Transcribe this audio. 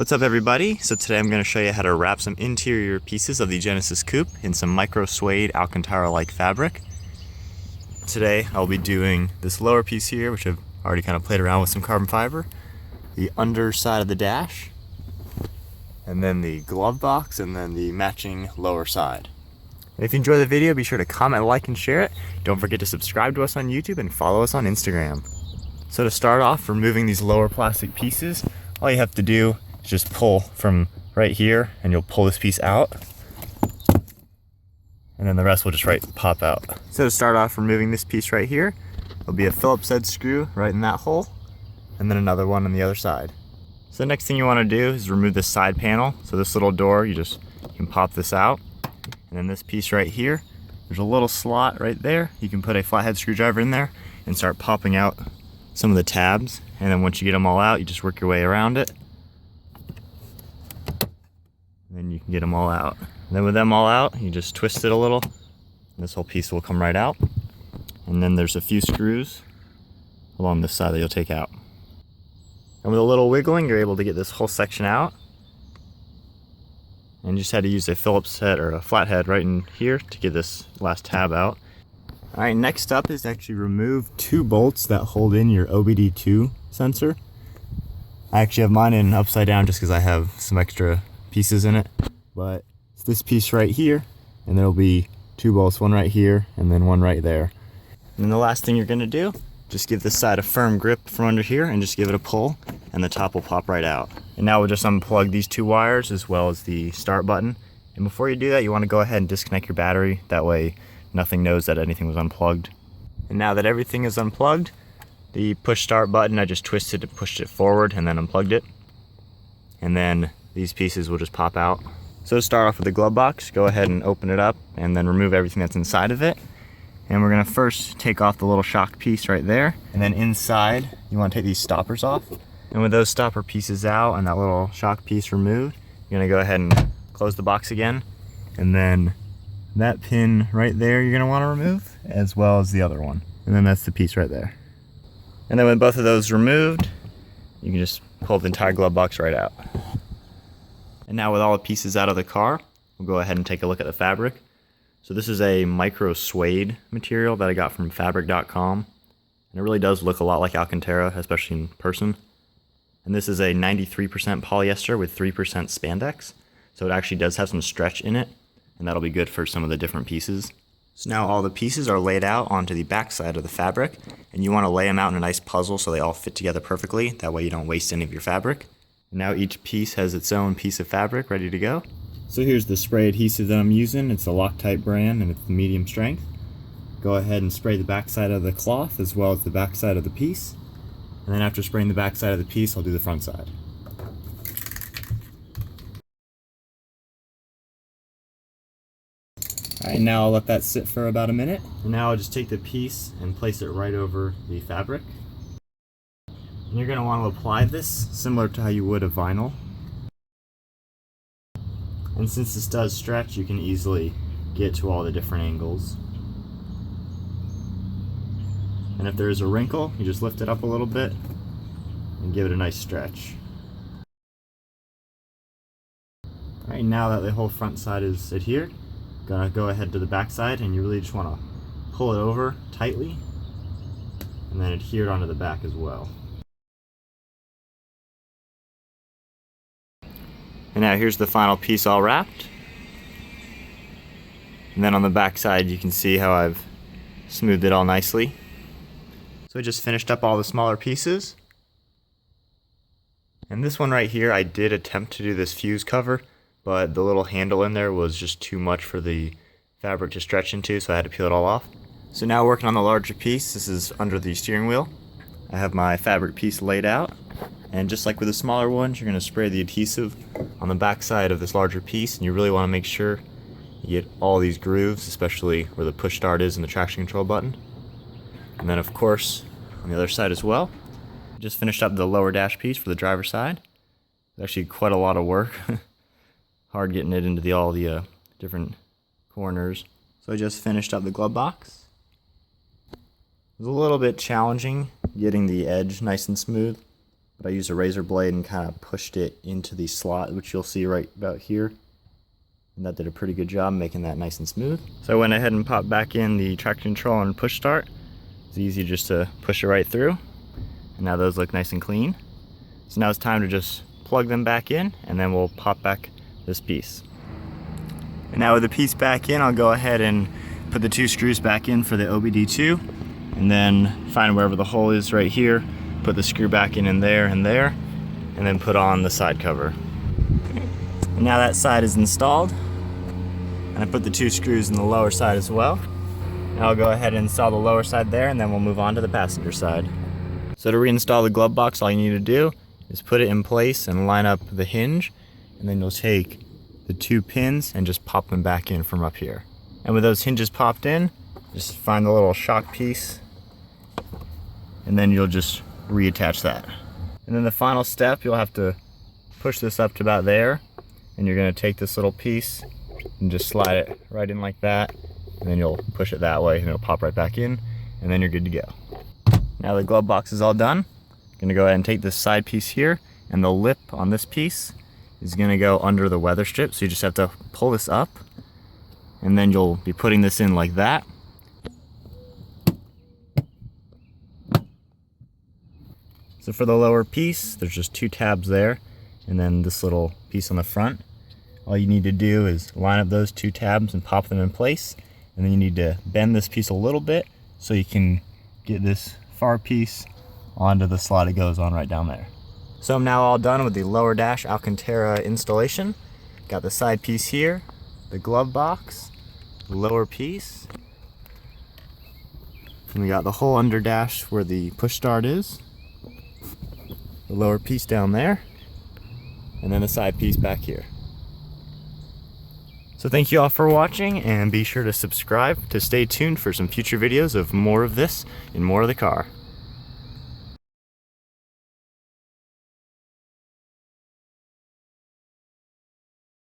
What's up everybody? So today I'm going to show you how to wrap some interior pieces of the Genesis Coupe in some microsuede Alcantara-like fabric. Today I'll be doing this lower piece here, which I've already kind of played around with some carbon fiber, the underside of the dash, and then the glove box, and then the matching lower side. And if you enjoy the video, be sure to comment, like, and share it. Don't forget to subscribe to us on YouTube and follow us on Instagram. So to start off, removing these lower plastic pieces, all you have to do just pull from right here and you'll pull this piece out, and then the rest will just pop out. So to start off removing this piece right here, there'll be a Phillips head screw right in that hole, and then another one on the other side. So the next thing you want to do is remove this side panel. So this little door, you can pop this out, and then this piece right here, there's a little slot right there. You can put a flathead screwdriver in there and start popping out some of the tabs, and then once you get them all out, you just work your way around it. Then you can get them all out. And then with them all out, you just twist it a little, and this whole piece will come right out. And then there's a few screws along this side that you'll take out. And with a little wiggling, you're able to get this whole section out. And you just had to use a Phillips head or a flathead right in here to get this last tab out. Alright, next up is to actually remove two bolts that hold in your OBD2 sensor. I actually have mine in upside down just because I have some extra pieces in it, but it's this piece right here, and there'll be two bolts, one right here and then one right there. And then the last thing you're going to do, just give this side a firm grip from under here and just give it a pull, and the top will pop right out. And now we'll just unplug these two wires as well as the start button. And before you do that, you want to go ahead and disconnect your battery, that way nothing knows that anything was unplugged. And now that everything is unplugged, the push start button, I just twisted and pushed it forward and then unplugged it, and then these pieces will just pop out. So to start off with the glove box, go ahead and open it up and then remove everything that's inside of it. And we're gonna first take off the little shock piece right there. And then inside, you wanna take these stoppers off. And with those stopper pieces out and that little shock piece removed, you're gonna go ahead and close the box again. And then that pin right there, you're gonna wanna remove, as well as the other one. And then that's the piece right there. And then with both of those removed, you can just pull the entire glove box right out. And now with all the pieces out of the car, we'll go ahead and take a look at the fabric. So this is a microsuede material that I got from fabric.com. And it really does look a lot like Alcantara, especially in person. And this is a 93% polyester with 3% spandex. So it actually does have some stretch in it, and that'll be good for some of the different pieces. So now all the pieces are laid out onto the back side of the fabric, and you want to lay them out in a nice puzzle so they all fit together perfectly. That way you don't waste any of your fabric. Now each piece has its own piece of fabric ready to go. So here's the spray adhesive that I'm using. It's a Loctite brand and it's medium strength. Go ahead and spray the back side of the cloth as well as the back side of the piece. And then after spraying the back side of the piece, I'll do the front side. Alright, now I'll let that sit for about a minute. And now I'll just take the piece and place it right over the fabric. And you're going to want to apply this similar to how you would a vinyl. And since this does stretch, you can easily get to all the different angles. And if there is a wrinkle, you just lift it up a little bit and give it a nice stretch. Alright, now that the whole front side is adhered, I'm going to go ahead to the back side, and you really just want to pull it over tightly and then adhere it onto the back as well. And now here's the final piece all wrapped. And then on the back side you can see how I've smoothed it all nicely. So I just finished up all the smaller pieces. And this one right here, I did attempt to do this fuse cover, but the little handle in there was just too much for the fabric to stretch into, so I had to peel it all off. So now working on the larger piece, this is under the steering wheel. I have my fabric piece laid out. And just like with the smaller ones, you're going to spray the adhesive on the back side of this larger piece, and you really want to make sure you get all these grooves, especially where the push start is and the traction control button. And then of course on the other side as well. Just finished up the lower dash piece for the driver's side. It's actually quite a lot of work. Hard getting it into all the different corners. So I just finished up the glove box. It was a little bit challenging getting the edge nice and smooth, but I used a razor blade and kind of pushed it into the slot, which you'll see right about here. And that did a pretty good job making that nice and smooth. So I went ahead and popped back in the traction control and push start. It's easy just to push it right through. And now those look nice and clean. So now it's time to just plug them back in, and then we'll pop back this piece. And now with the piece back in, I'll go ahead and put the 2 screws back in for the OBD2, and then find wherever the hole is right here, put the screw back in there, and then put on the side cover. And now that side is installed. And I put the 2 screws in the lower side as well. Now I'll go ahead and install the lower side there, and then we'll move on to the passenger side. So to reinstall the glove box, all you need to do is put it in place and line up the hinge, and then you'll take the 2 pins and just pop them back in from up here. And with those hinges popped in, just find the little shock piece, and then you'll just reattach that. And then the final step, you'll have to push this up to about there, and you're going to take this little piece and just slide it right in like that, and then you'll push it that way and it'll pop right back in, and then you're good to go. Now the glove box is all done. I'm gonna go ahead and take this side piece here, and the lip on this piece is gonna go under the weather strip, so you just have to pull this up, and then you'll be putting this in like that. So for the lower piece, there's just 2 tabs there, and then this little piece on the front. All you need to do is line up those 2 tabs and pop them in place, and then you need to bend this piece a little bit so you can get this far piece onto the slot it goes on right down there. So I'm now all done with the lower dash Alcantara installation. Got the side piece here, the glove box, the lower piece, and we got the whole under dash where the push start is, the lower piece down there, and then the side piece back here. So thank you all for watching, and be sure to subscribe to stay tuned for some future videos of more of this and more of the car.